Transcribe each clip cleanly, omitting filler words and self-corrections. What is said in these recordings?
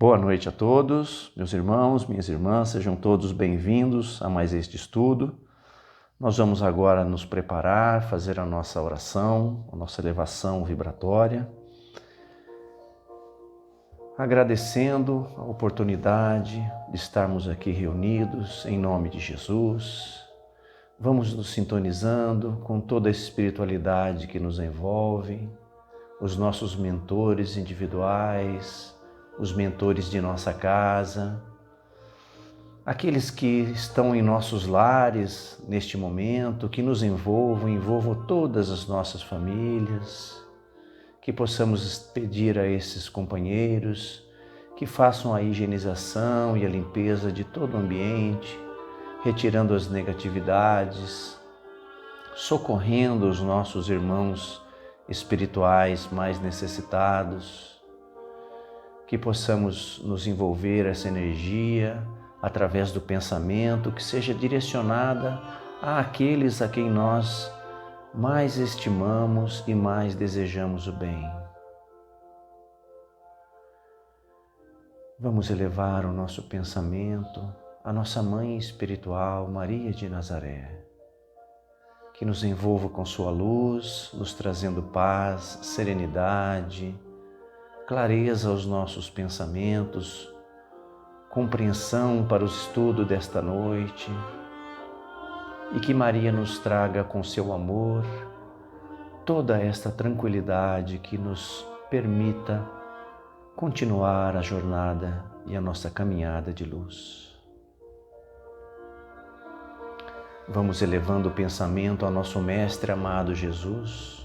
Boa noite a todos, meus irmãos, minhas irmãs, sejam todos bem-vindos a mais este estudo. Nós vamos agora nos preparar, fazer a nossa oração, a nossa elevação vibratória, agradecendo a oportunidade de estarmos aqui reunidos em nome de Jesus. Vamos nos sintonizando com toda a espiritualidade que nos envolve, os nossos mentores individuais, os mentores de nossa casa, aqueles que estão em nossos lares neste momento, que nos envolvam todas as nossas famílias, que possamos pedir a esses companheiros que façam a higienização e a limpeza de todo o ambiente, retirando as negatividades, socorrendo os nossos irmãos espirituais mais necessitados, que possamos nos envolver essa energia através do pensamento que seja direcionada àqueles a quem nós mais estimamos e mais desejamos o bem. Vamos elevar o nosso pensamento à nossa Mãe Espiritual, Maria de Nazaré, que nos envolva com sua luz, nos trazendo paz, serenidade, clareza aos nossos pensamentos, compreensão para o estudo desta noite, e que Maria nos traga com seu amor toda esta tranquilidade que nos permita continuar a jornada e a nossa caminhada de luz. Vamos elevando o pensamento ao nosso Mestre amado Jesus,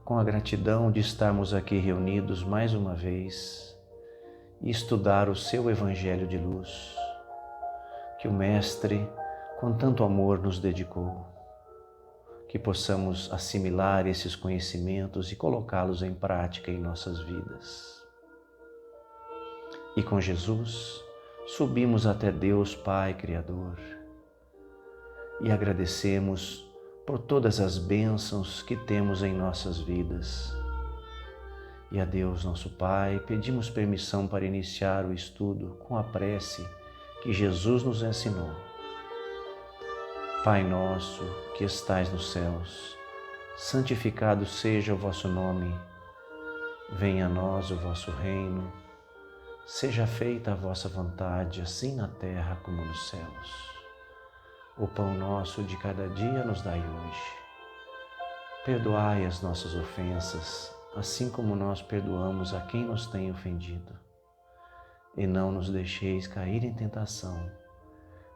com a gratidão de estarmos aqui reunidos mais uma vez e estudar o seu Evangelho de luz, que o Mestre com tanto amor nos dedicou, que possamos assimilar esses conhecimentos e colocá-los em prática em nossas vidas. E com Jesus, subimos até Deus Pai Criador e agradecemos por todas as bênçãos que temos em nossas vidas. E a Deus, nosso Pai, pedimos permissão para iniciar o estudo com a prece que Jesus nos ensinou. Pai nosso, que estais nos céus, santificado seja o vosso nome. Venha a nós o vosso reino. Seja feita a vossa vontade, assim na terra como nos céus. O pão nosso de cada dia nos dai hoje. Perdoai as nossas ofensas, assim como nós perdoamos a quem nos tem ofendido. E não nos deixeis cair em tentação,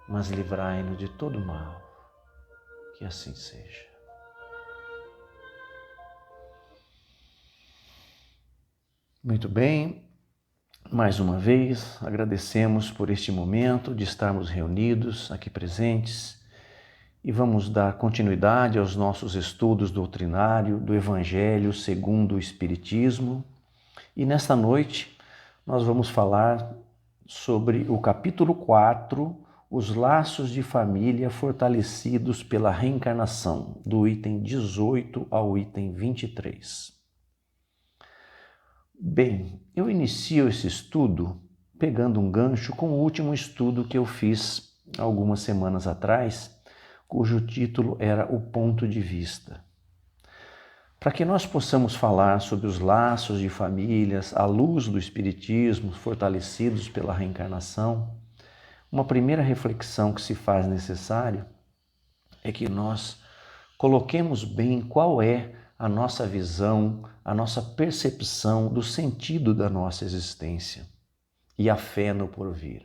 mas livrai-nos de todo mal. Que assim seja. Muito bem. Mais uma vez, agradecemos por este momento de estarmos reunidos aqui presentes e vamos dar continuidade aos nossos estudos doutrinários do Evangelho segundo o Espiritismo. E nesta noite nós vamos falar sobre o capítulo 4, os laços de família fortalecidos pela reencarnação, do item 18 ao item 23. Bem, eu inicio esse estudo pegando um gancho com o último estudo que eu fiz algumas semanas atrás, cujo título era O Ponto de Vista. Para que nós possamos falar sobre os laços de famílias à luz do Espiritismo fortalecidos pela reencarnação, uma primeira reflexão que se faz necessário é que nós coloquemos bem qual é a nossa visão, a nossa percepção do sentido da nossa existência e a fé no porvir.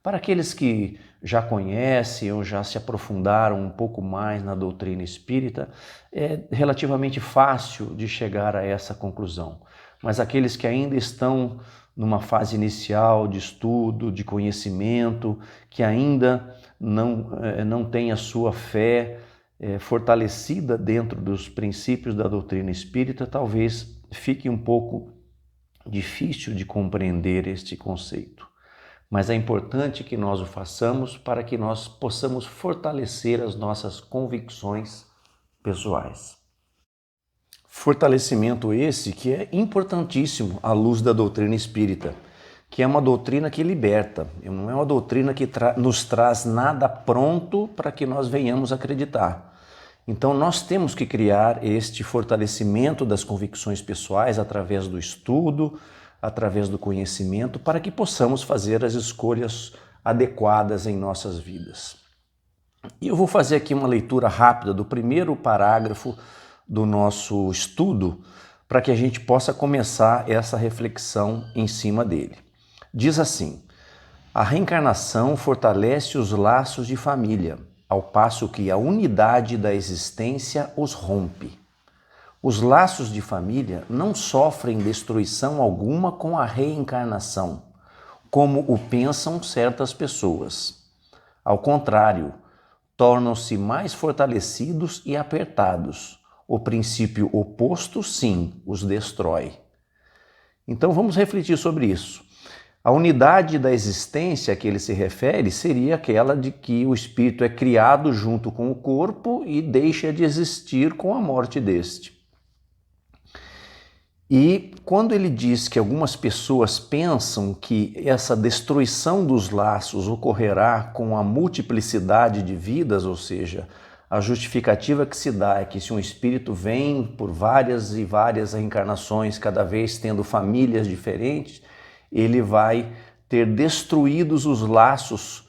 Para aqueles que já conhecem ou já se aprofundaram um pouco mais na doutrina espírita, é relativamente fácil de chegar a essa conclusão. Mas aqueles que ainda estão numa fase inicial de estudo, de conhecimento, que ainda não têm a sua fé fortalecida dentro dos princípios da doutrina espírita, talvez fique um pouco difícil de compreender este conceito. Mas é importante que nós o façamos para que nós possamos fortalecer as nossas convicções pessoais. Fortalecimento esse que é importantíssimo à luz da doutrina espírita, que é uma doutrina que liberta, não é uma doutrina que nos traz nada pronto para que nós venhamos acreditar. Então nós temos que criar este fortalecimento das convicções pessoais através do estudo, através do conhecimento, para que possamos fazer as escolhas adequadas em nossas vidas. E eu vou fazer aqui uma leitura rápida do primeiro parágrafo do nosso estudo, para que a gente possa começar essa reflexão em cima dele. Diz assim: a reencarnação fortalece os laços de família, ao passo que a unidade da existência os rompe. Os laços de família não sofrem destruição alguma com a reencarnação, como o pensam certas pessoas. Ao contrário, tornam-se mais fortalecidos e apertados. O princípio oposto, sim, os destrói. Então vamos refletir sobre isso. A unidade da existência a que ele se refere seria aquela de que o espírito é criado junto com o corpo e deixa de existir com a morte deste. E quando ele diz que algumas pessoas pensam que essa destruição dos laços ocorrerá com a multiplicidade de vidas, ou seja, a justificativa que se dá é que se um espírito vem por várias e várias reencarnações, cada vez tendo famílias diferentes, ele vai ter destruídos os laços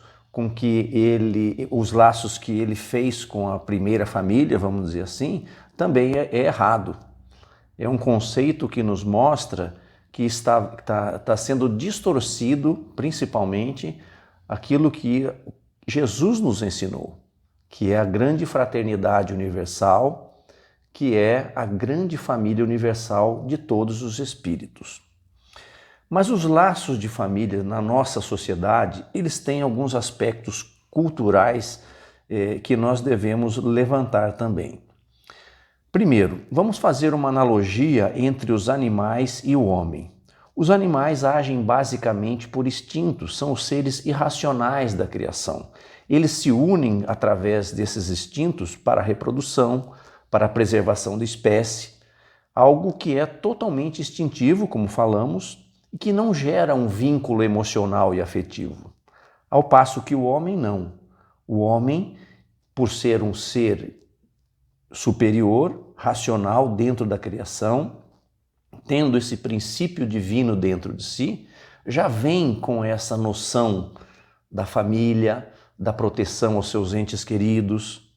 os laços que ele fez com a primeira família, vamos dizer assim, também é errado. É um conceito que nos mostra que está sendo distorcido, principalmente, aquilo que Jesus nos ensinou, que é a grande fraternidade universal, que é a grande família universal de todos os espíritos. Mas os laços de família na nossa sociedade, eles têm alguns aspectos culturais que nós devemos levantar também. Primeiro, vamos fazer uma analogia entre os animais e o homem. Os animais agem basicamente por instintos, são os seres irracionais da criação. Eles se unem através desses instintos para a reprodução, para a preservação da espécie, algo que é totalmente instintivo, como falamos, e que não gera um vínculo emocional e afetivo. Ao passo que o homem não. O homem, por ser um ser superior, racional dentro da criação, tendo esse princípio divino dentro de si, já vem com essa noção da família, da proteção aos seus entes queridos.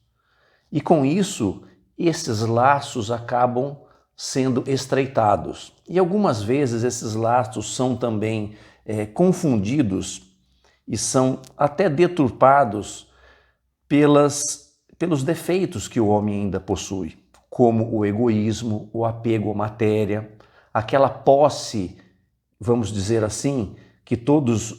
E com isso, esses laços acabam sendo estreitados. E algumas vezes esses laços são também confundidos e são até deturpados pelos defeitos que o homem ainda possui, como o egoísmo, o apego à matéria, aquela posse, vamos dizer assim, que todos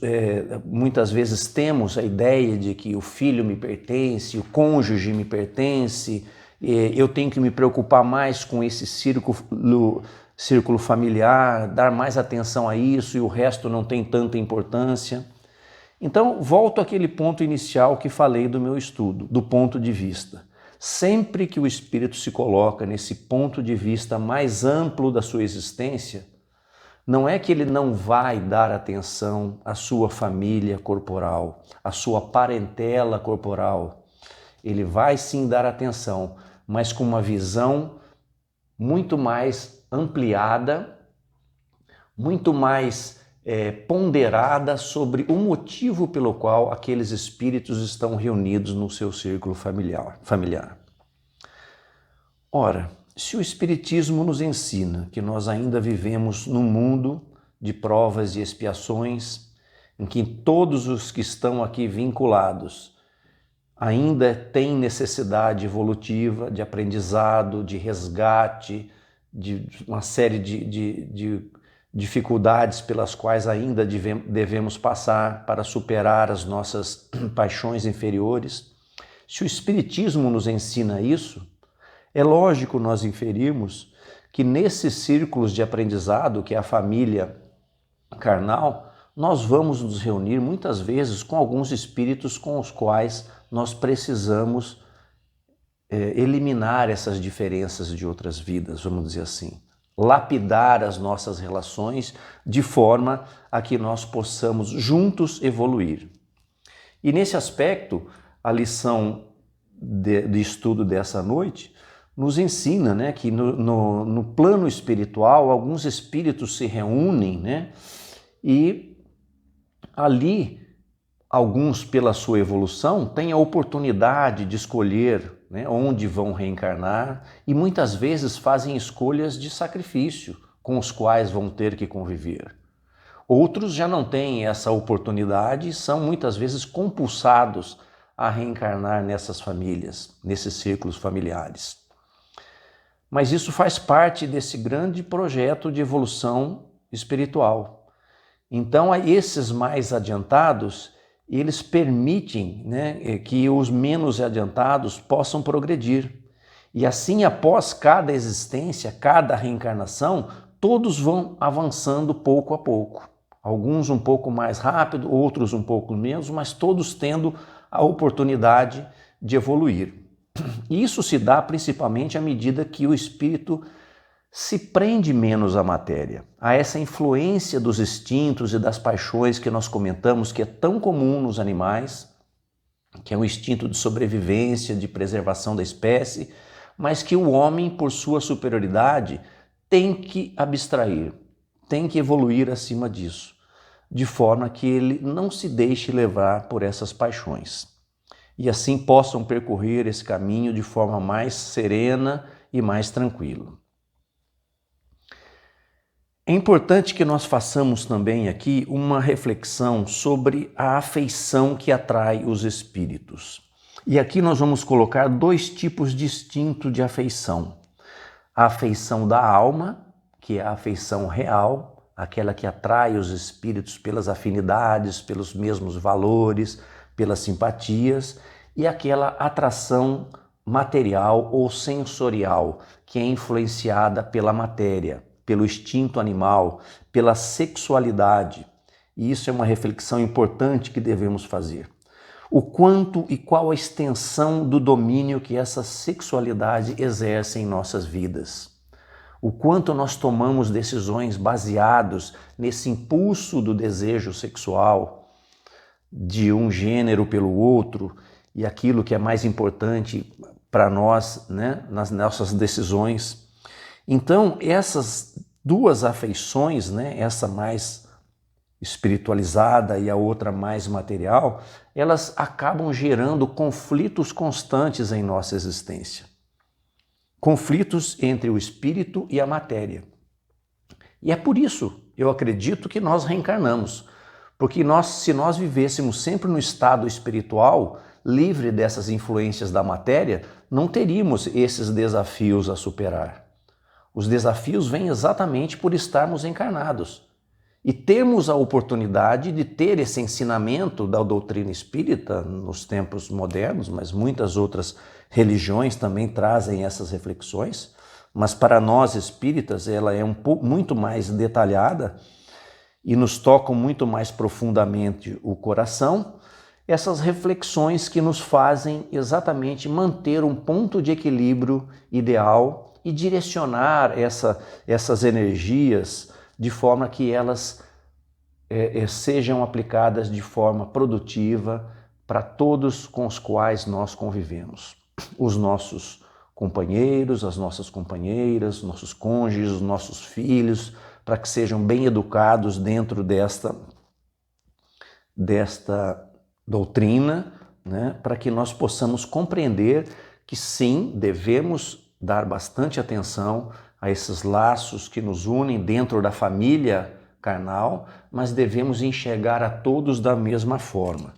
muitas vezes temos a ideia de que o filho me pertence, o cônjuge me pertence, eu tenho que me preocupar mais com esse círculo familiar, dar mais atenção a isso e o resto não tem tanta importância. Então, volto àquele ponto inicial que falei do meu estudo, do ponto de vista. Sempre que o espírito se coloca nesse ponto de vista mais amplo da sua existência, não é que ele não vai dar atenção à sua família corporal, à sua parentela corporal. Ele vai sim dar atenção, mas com uma visão muito mais ampliada, muito mais ponderada sobre o motivo pelo qual aqueles espíritos estão reunidos no seu círculo familiar. Ora, se o Espiritismo nos ensina que nós ainda vivemos num mundo de provas e expiações, em que todos os que estão aqui vinculados ainda têm necessidade evolutiva, de aprendizado, de resgate, de uma série de dificuldades pelas quais ainda devemos passar para superar as nossas paixões inferiores. Se o Espiritismo nos ensina isso, é lógico nós inferirmos que nesses círculos de aprendizado, que é a família carnal, nós vamos nos reunir muitas vezes com alguns espíritos com os quais nós precisamos eliminar essas diferenças de outras vidas, vamos dizer assim. lapidar as nossas relações de forma a que nós possamos juntos evoluir. E nesse aspecto, a lição de estudo dessa noite nos ensina, né, que no plano espiritual alguns espíritos se reúnem, né, e ali alguns, pela sua evolução, têm a oportunidade de escolher, né, onde vão reencarnar, e muitas vezes fazem escolhas de sacrifício com os quais vão ter que conviver. Outros já não têm essa oportunidade e são muitas vezes compulsados a reencarnar nessas famílias, nesses círculos familiares. Mas isso faz parte desse grande projeto de evolução espiritual. Então, esses mais adiantados, eles permitem, né, que os menos adiantados possam progredir. E assim, após cada existência, cada reencarnação, todos vão avançando pouco a pouco. Alguns um pouco mais rápido, outros um pouco menos, mas todos tendo a oportunidade de evoluir. E isso se dá principalmente à medida que o espírito se prende menos à matéria, a essa influência dos instintos e das paixões que nós comentamos que é tão comum nos animais, que é um instinto de sobrevivência, de preservação da espécie, mas que o homem, por sua superioridade, tem que abstrair, tem que evoluir acima disso, de forma que ele não se deixe levar por essas paixões. E assim possam percorrer esse caminho de forma mais serena e mais tranquila. É importante que nós façamos também aqui uma reflexão sobre a afeição que atrai os espíritos. E aqui nós vamos colocar dois tipos distintos de afeição. A afeição da alma, que é a afeição real, aquela que atrai os espíritos pelas afinidades, pelos mesmos valores, pelas simpatias, e aquela atração material ou sensorial, que é influenciada pela matéria, pelo instinto animal, pela sexualidade. E isso é uma reflexão importante que devemos fazer. O quanto e qual a extensão do domínio que essa sexualidade exerce em nossas vidas. O quanto nós tomamos decisões baseados nesse impulso do desejo sexual, de um gênero pelo outro, e aquilo que é mais importante para nós, né, nas nossas decisões. Então, essas duas afeições, né, essa mais espiritualizada e a outra mais material, elas acabam gerando conflitos constantes em nossa existência. Conflitos entre o espírito e a matéria. E é por isso, eu acredito, que nós reencarnamos. Porque se nós vivêssemos sempre no estado espiritual, livre dessas influências da matéria, não teríamos esses desafios a superar. Os desafios vêm exatamente por estarmos encarnados. E temos a oportunidade de ter esse ensinamento da doutrina espírita nos tempos modernos, mas muitas outras religiões também trazem essas reflexões, mas para nós espíritas ela é muito mais detalhada e nos tocam muito mais profundamente o coração, essas reflexões que nos fazem exatamente manter um ponto de equilíbrio ideal e direcionar essas energias de forma que elas sejam aplicadas de forma produtiva para todos com os quais nós convivemos. Os nossos companheiros, as nossas companheiras, nossos cônjuges, os nossos filhos, para que sejam bem educados dentro desta doutrina, né? Para que nós possamos compreender que sim, devemos dar bastante atenção a esses laços que nos unem dentro da família carnal, mas devemos enxergar a todos da mesma forma.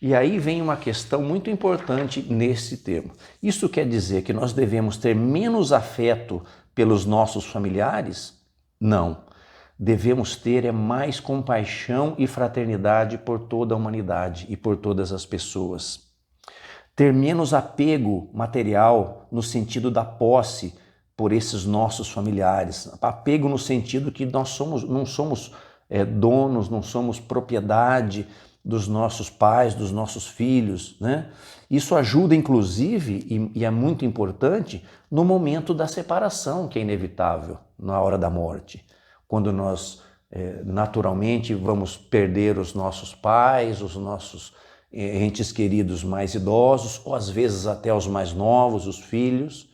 E aí vem uma questão muito importante nesse tema. Isso quer dizer que nós devemos ter menos afeto pelos nossos familiares? Não. Devemos ter mais compaixão e fraternidade por toda a humanidade e por todas as pessoas. Ter menos apego material no sentido da posse por esses nossos familiares. Apego no sentido que nós não somos donos, não somos propriedade dos nossos pais, dos nossos filhos, né? Isso ajuda, inclusive, e é muito importante, no momento da separação, que é inevitável, na hora da morte. Quando nós, naturalmente, vamos perder os nossos pais, os nossos entes queridos mais idosos, ou às vezes até os mais novos, os filhos.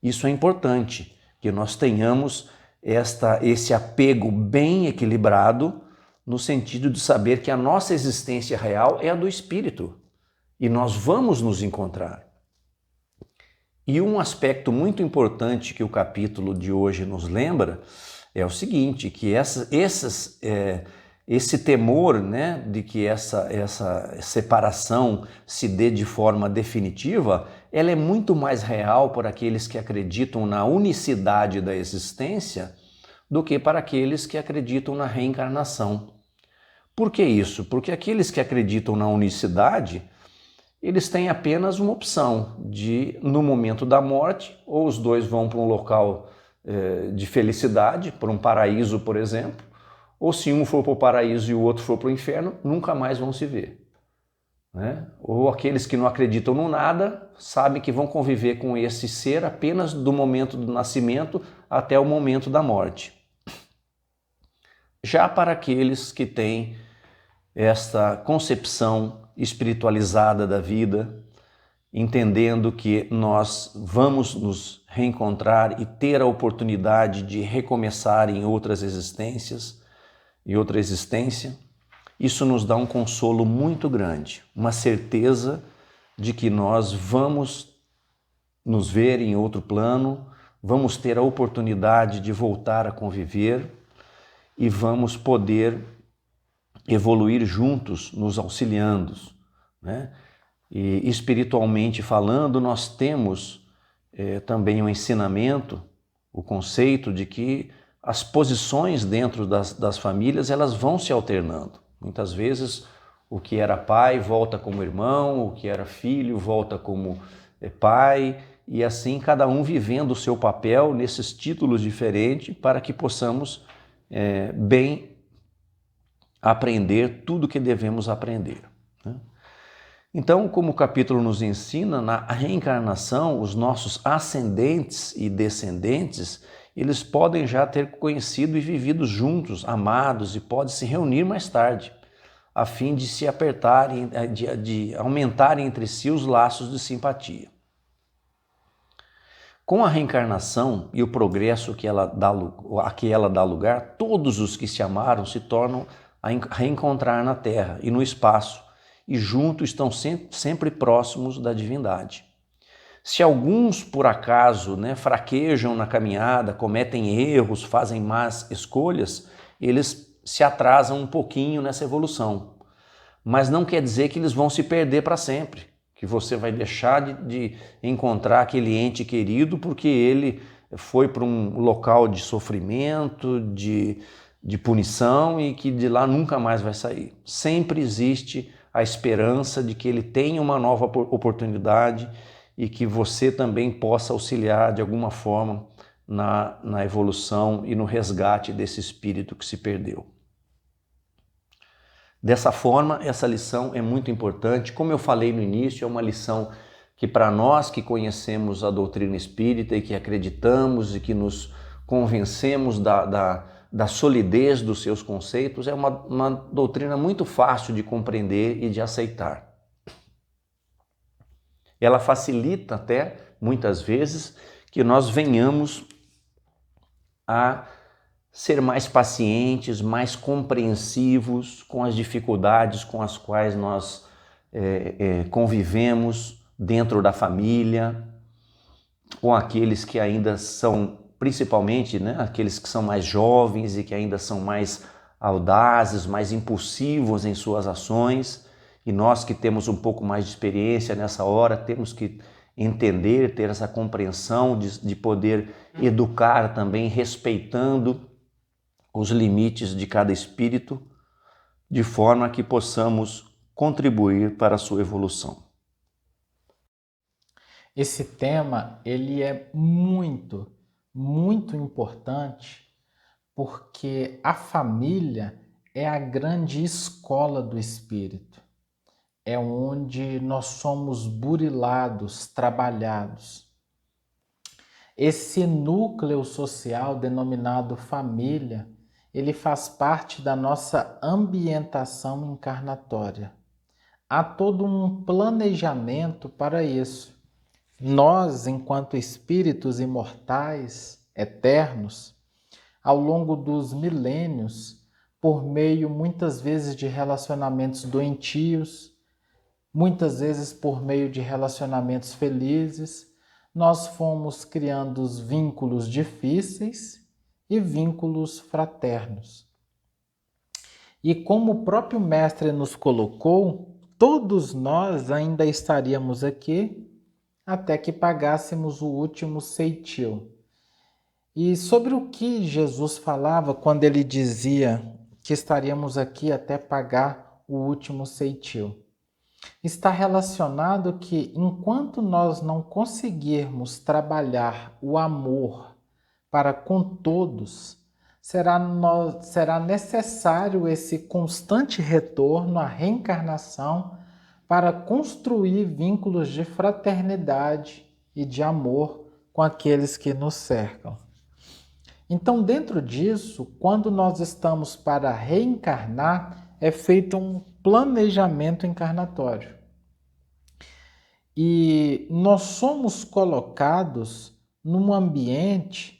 Isso é importante, que nós tenhamos esse apego bem equilibrado, no sentido de saber que a nossa existência real é a do espírito e nós vamos nos encontrar. E um aspecto muito importante que o capítulo de hoje nos lembra é o seguinte, que esse temor, né, de que essa separação se dê de forma definitiva, ela é muito mais real para aqueles que acreditam na unicidade da existência do que para aqueles que acreditam na reencarnação. Por que isso? Porque aqueles que acreditam na unicidade, eles têm apenas uma opção de, no momento da morte, ou os dois vão para um local de felicidade, para um paraíso, por exemplo, ou se um for para o paraíso e o outro for para o inferno, nunca mais vão se ver. Né? Ou aqueles que não acreditam no nada, sabem que vão conviver com esse ser apenas do momento do nascimento até o momento da morte. Já para aqueles que têm esta concepção espiritualizada da vida, entendendo que nós vamos nos reencontrar e ter a oportunidade de recomeçar em outras existências, em outra existência, isso nos dá um consolo muito grande, uma certeza de que nós vamos nos ver em outro plano, vamos ter a oportunidade de voltar a conviver e vamos poder evoluir juntos, nos auxiliando, né? E espiritualmente falando, nós temos também um ensinamento, o conceito de que as posições dentro das famílias, elas vão se alternando. Muitas vezes o que era pai volta como irmão, o que era filho volta como pai, e assim cada um vivendo o seu papel nesses títulos diferentes para que possamos bem aprender tudo que devemos aprender. Né? Então, como o capítulo nos ensina, na reencarnação, os nossos ascendentes e descendentes, eles podem já ter conhecido e vivido juntos, amados, e podem se reunir mais tarde, a fim de se apertarem, de aumentarem entre si os laços de simpatia. Com a reencarnação e o progresso a que ela dá lugar, todos os que se amaram se tornam a reencontrar na Terra e no espaço, e juntos estão sempre próximos da divindade. Se alguns, por acaso, fraquejam na caminhada, cometem erros, fazem más escolhas, eles se atrasam um pouquinho nessa evolução. Mas não quer dizer que eles vão se perder para sempre, que você vai deixar de encontrar aquele ente querido porque ele foi para um local de sofrimento, de punição e que de lá nunca mais vai sair. Sempre existe a esperança de que ele tenha uma nova oportunidade e que você também possa auxiliar de alguma forma na evolução e no resgate desse espírito que se perdeu. Dessa forma, essa lição é muito importante. Como eu falei no início, é uma lição que para nós que conhecemos a doutrina espírita e que acreditamos e que nos convencemos da solidez dos seus conceitos, é uma doutrina muito fácil de compreender e de aceitar. Ela facilita até, muitas vezes, que nós venhamos a ser mais pacientes, mais compreensivos com as dificuldades com as quais nós convivemos dentro da família, com aqueles que ainda são, principalmente, aqueles que são mais jovens e que ainda são mais audazes, mais impulsivos em suas ações, e nós que temos um pouco mais de experiência nessa hora, temos que entender, ter essa compreensão de poder educar também, respeitando os limites de cada espírito, de forma que possamos contribuir para a sua evolução. Esse tema, ele é muito, muito importante, porque a família é a grande escola do espírito. É onde nós somos burilados, trabalhados. Esse núcleo social denominado família, ele faz parte da nossa ambientação encarnatória. Há todo um planejamento para isso. Nós, enquanto espíritos imortais, eternos, ao longo dos milênios, por meio muitas vezes de relacionamentos doentios, muitas vezes por meio de relacionamentos felizes, nós fomos criando os vínculos difíceis e vínculos fraternos. E como o próprio Mestre nos colocou, todos nós ainda estaríamos aqui até que pagássemos o último ceitil. E sobre o que Jesus falava quando ele dizia que estaríamos aqui até pagar o último ceitil? Está relacionado que enquanto nós não conseguirmos trabalhar o amor para com todos, será necessário esse constante retorno à reencarnação para construir vínculos de fraternidade e de amor com aqueles que nos cercam. Então, dentro disso, quando nós estamos para reencarnar, é feito um planejamento encarnatório. E nós somos colocados num ambiente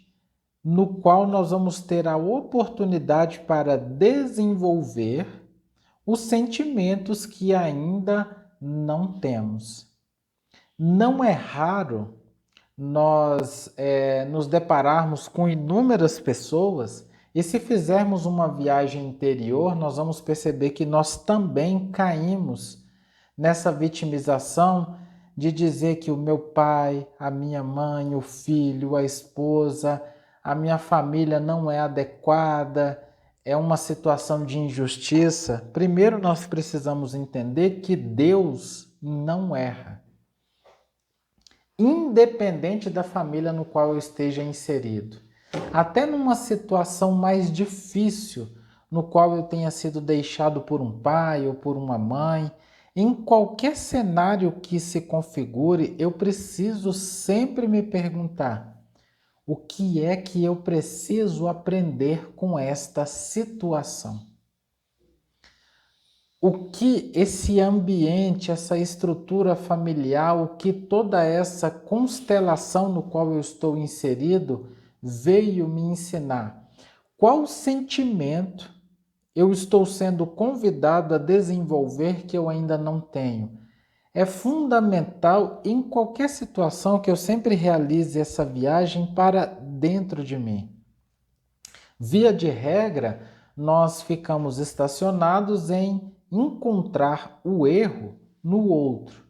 no qual nós vamos ter a oportunidade para desenvolver os sentimentos que ainda não temos. Não é raro nós nos depararmos com inúmeras pessoas e se fizermos uma viagem interior, nós vamos perceber que nós também caímos nessa vitimização de dizer que o meu pai, a minha mãe, o filho, a esposa, a minha família não é adequada, é uma situação de injustiça. Primeiro nós precisamos entender que Deus não erra. Independente da família no qual eu esteja inserido. Até numa situação mais difícil, no qual eu tenha sido deixado por um pai ou por uma mãe, em qualquer cenário que se configure, eu preciso sempre me perguntar: o que é que eu preciso aprender com esta situação? O que esse ambiente, essa estrutura familiar, o que toda essa constelação no qual eu estou inserido veio me ensinar? Qual sentimento eu estou sendo convidado a desenvolver que eu ainda não tenho? É fundamental em qualquer situação que eu sempre realize essa viagem para dentro de mim. Via de regra, nós ficamos estacionados em encontrar o erro no outro.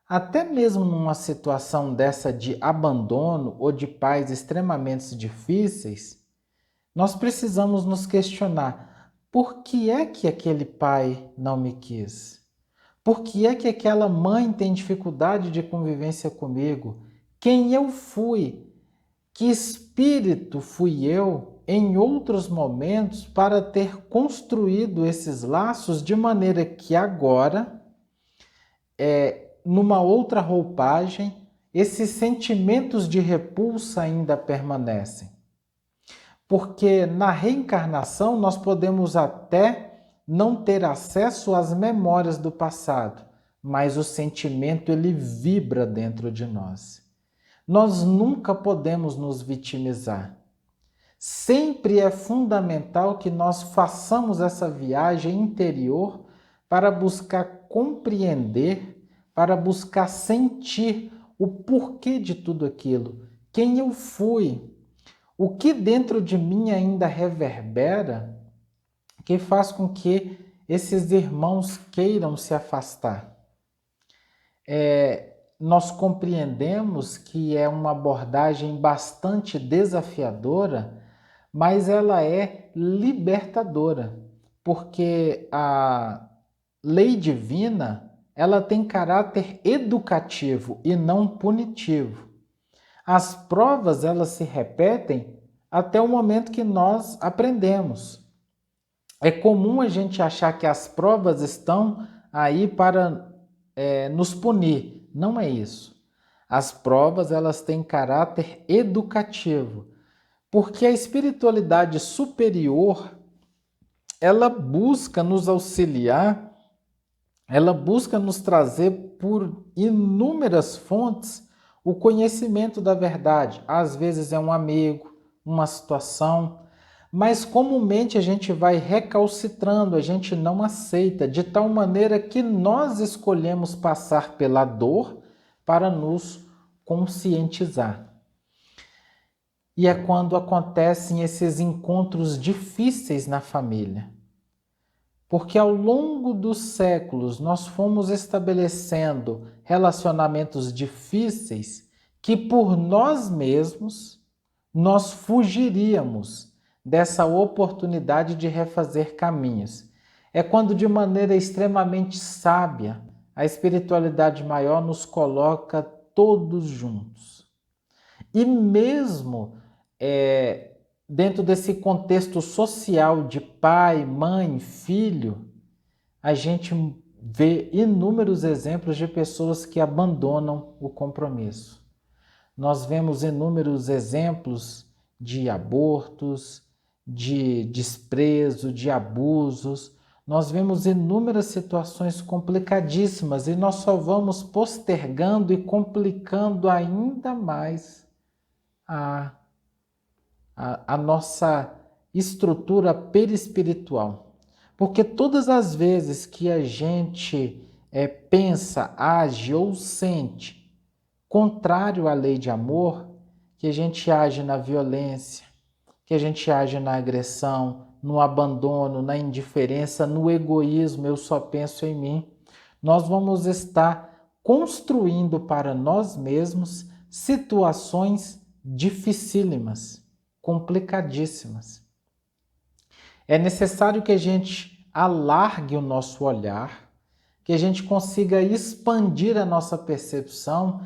Até mesmo numa situação dessa de abandono ou de pais extremamente difíceis, nós precisamos nos questionar: por que é que aquele pai não me quis? Por que é que aquela mãe tem dificuldade de convivência comigo? Quem eu fui? Que espírito fui eu em outros momentos para ter construído esses laços de maneira que agora, numa outra roupagem, esses sentimentos de repulsa ainda permanecem? Porque na reencarnação nós podemos até não ter acesso às memórias do passado, mas o sentimento ele vibra dentro de nós. Nós nunca podemos nos vitimizar. Sempre é fundamental que nós façamos essa viagem interior para buscar compreender, para buscar sentir o porquê de tudo aquilo, quem eu fui, o que dentro de mim ainda reverbera, que faz com que esses irmãos queiram se afastar. Nós compreendemos que é uma abordagem bastante desafiadora, mas ela é libertadora, porque a lei divina, ela tem caráter educativo e não punitivo. As provas, elas se repetem até o momento que nós aprendemos. É comum a gente achar que as provas estão aí para nos punir. Não é isso. As provas, elas têm caráter educativo, porque a espiritualidade superior, ela busca nos auxiliar, ela busca nos trazer por inúmeras fontes o conhecimento da verdade. Às vezes é um amigo, uma situação, mas comumente a gente vai recalcitrando, a gente não aceita, de tal maneira que nós escolhemos passar pela dor para nos conscientizar. E é quando acontecem esses encontros difíceis na família. Porque ao longo dos séculos nós fomos estabelecendo relacionamentos difíceis que por nós mesmos nós fugiríamos dessa oportunidade de refazer caminhos. É quando de maneira extremamente sábia a espiritualidade maior nos coloca todos juntos. E mesmo dentro desse contexto social de pai, mãe, filho, a gente vê inúmeros exemplos de pessoas que abandonam o compromisso. Nós vemos inúmeros exemplos de abortos, de desprezo, de abusos. Nós vemos inúmeras situações complicadíssimas e nós só vamos postergando e complicando ainda mais a nossa estrutura perispiritual. Porque todas as vezes que a gente pensa, age ou sente contrário à lei de amor, que a gente age na violência, que a gente age na agressão, no abandono, na indiferença, no egoísmo, eu só penso em mim, nós vamos estar construindo para nós mesmos situações dificílimas, complicadíssimas. É necessário que a gente alargue o nosso olhar, que a gente consiga expandir a nossa percepção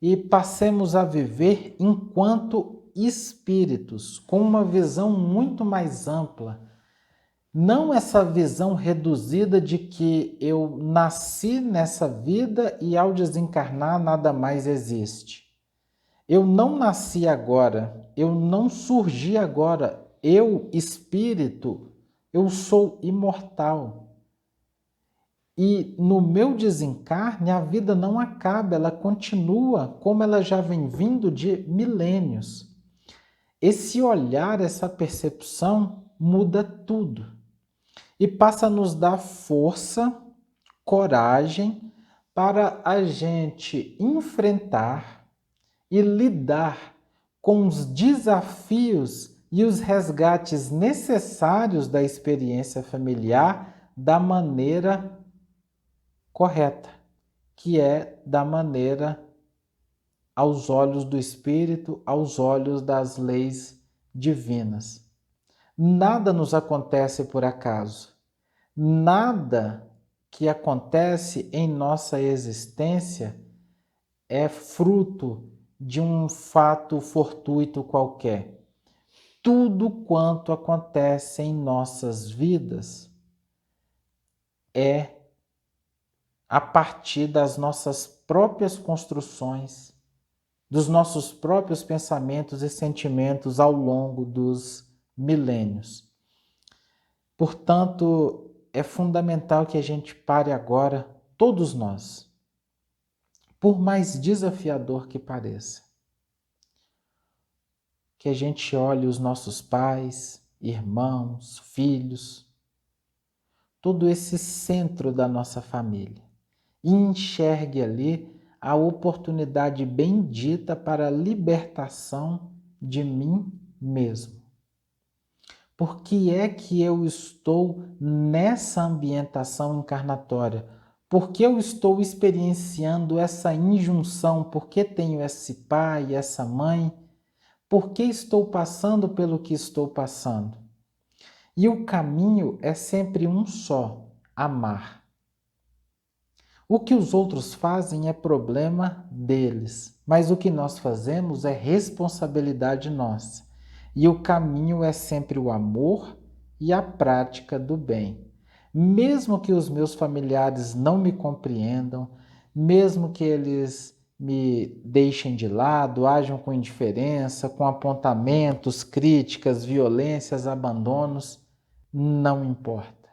e passemos a viver enquanto espíritos, com uma visão muito mais ampla. Não essa visão reduzida de que eu nasci nessa vida e ao desencarnar nada mais existe. Eu não nasci agora, eu não surgi agora. Eu, espírito, eu sou imortal. E no meu desencarne, a vida não acaba, ela continua como ela já vem vindo de milênios. Esse olhar, essa percepção muda tudo e passa a nos dar força, coragem para a gente enfrentar e lidar com os desafios e os resgates necessários da experiência familiar da maneira correta, que é da maneira aos olhos do Espírito, aos olhos das leis divinas. Nada nos acontece por acaso. Nada que acontece em nossa existência é fruto de um fato fortuito qualquer. Tudo quanto acontece em nossas vidas é a partir das nossas próprias construções, dos nossos próprios pensamentos e sentimentos ao longo dos milênios. Portanto, é fundamental que a gente pare agora, todos nós, por mais desafiador que pareça, que a gente olhe os nossos pais, irmãos, filhos, todo esse centro da nossa família, e enxergue ali a oportunidade bendita para a libertação de mim mesmo. Por que é que eu estou nessa ambientação encarnatória? Por que eu estou experienciando essa injunção? Por que tenho esse pai, essa mãe? Por que estou passando pelo que estou passando? E o caminho é sempre um só: amar. O que os outros fazem é problema deles, mas o que nós fazemos é responsabilidade nossa. E o caminho é sempre o amor e a prática do bem. Mesmo que os meus familiares não me compreendam, mesmo que eles me deixem de lado, ajam com indiferença, com apontamentos, críticas, violências, abandonos, não importa.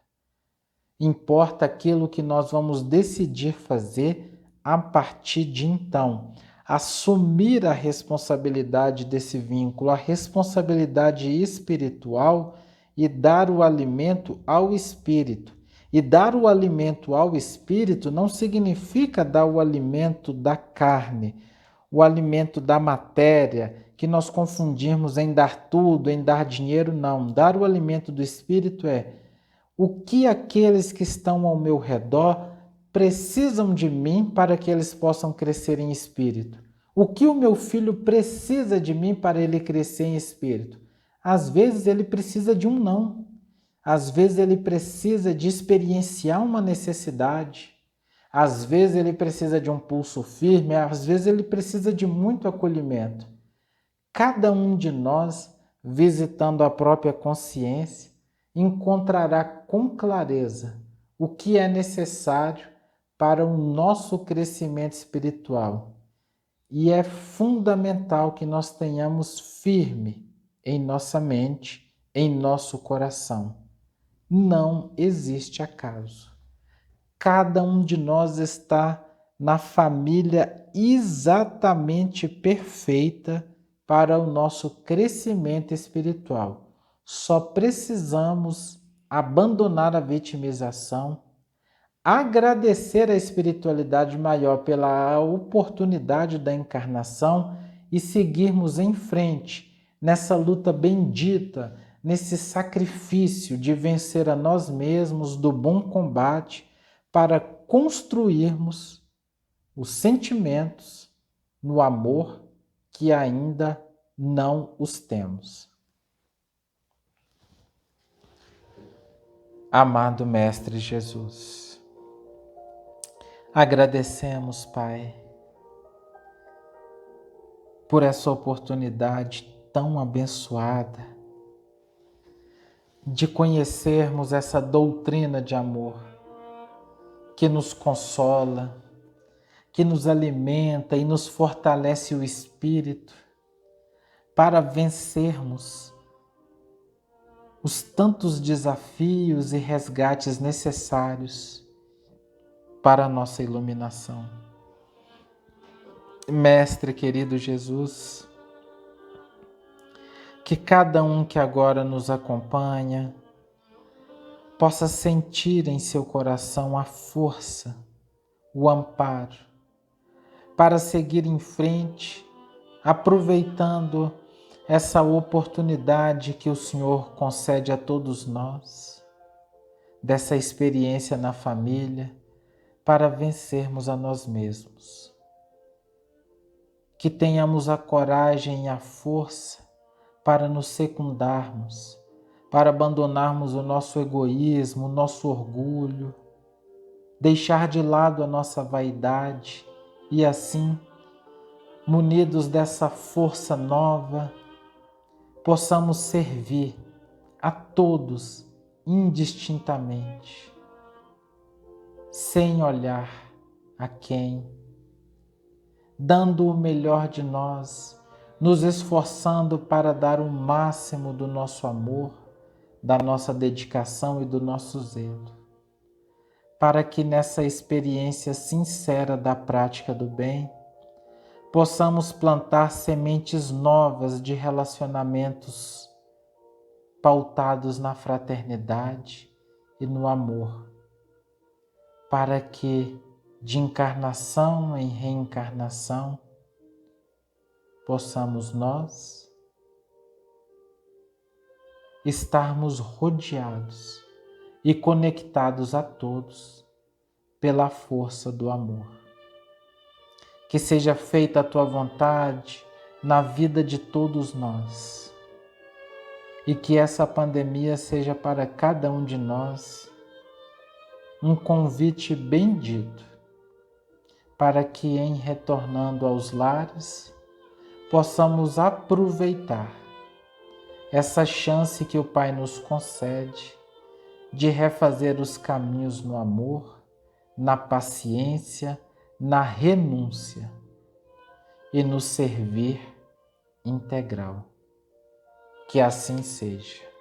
Importa aquilo que nós vamos decidir fazer a partir de então. Assumir a responsabilidade desse vínculo, a responsabilidade espiritual e dar o alimento ao espírito. E dar o alimento ao espírito não significa dar o alimento da carne, o alimento da matéria, que nós confundimos em dar tudo, em dar dinheiro, não. Dar o alimento do espírito é o que aqueles que estão ao meu redor precisam de mim para que eles possam crescer em espírito. O que o meu filho precisa de mim para ele crescer em espírito? Às vezes ele precisa de um não. Às vezes ele precisa de experienciar uma necessidade. Às vezes ele precisa de um pulso firme, às vezes ele precisa de muito acolhimento. Cada um de nós, visitando a própria consciência, encontrará com clareza o que é necessário para o nosso crescimento espiritual. E é fundamental que nós tenhamos firme em nossa mente, em nosso coração. Não existe acaso. Cada um de nós está na família exatamente perfeita para o nosso crescimento espiritual. Só precisamos abandonar a vitimização, agradecer a espiritualidade maior pela oportunidade da encarnação e seguirmos em frente nessa luta bendita, nesse sacrifício de vencer a nós mesmos do bom combate para construirmos os sentimentos no amor que ainda não os temos. Amado Mestre Jesus, agradecemos, Pai, por essa oportunidade tão abençoada de conhecermos essa doutrina de amor que nos consola, que nos alimenta e nos fortalece o espírito para vencermos os tantos desafios e resgates necessários para a nossa iluminação. Mestre querido Jesus, que cada um que agora nos acompanha possa sentir em seu coração a força, o amparo, para seguir em frente, aproveitando essa oportunidade que o Senhor concede a todos nós, dessa experiência na família, para vencermos a nós mesmos. Que tenhamos a coragem e a força para nos secundarmos, para abandonarmos o nosso egoísmo, o nosso orgulho, deixar de lado a nossa vaidade e assim, munidos dessa força nova, possamos servir a todos indistintamente, sem olhar a quem, dando o melhor de nós, nos esforçando para dar o máximo do nosso amor, da nossa dedicação e do nosso zelo, para que nessa experiência sincera da prática do bem, possamos plantar sementes novas de relacionamentos pautados na fraternidade e no amor, para que, de encarnação em reencarnação, possamos nós estarmos rodeados e conectados a todos pela força do amor. Que seja feita a tua vontade na vida de todos nós e que essa pandemia seja para cada um de nós um convite bendito para que, em retornando aos lares, possamos aproveitar essa chance que o Pai nos concede de refazer os caminhos no amor, na paciência, na renúncia e no servir integral. Que assim seja.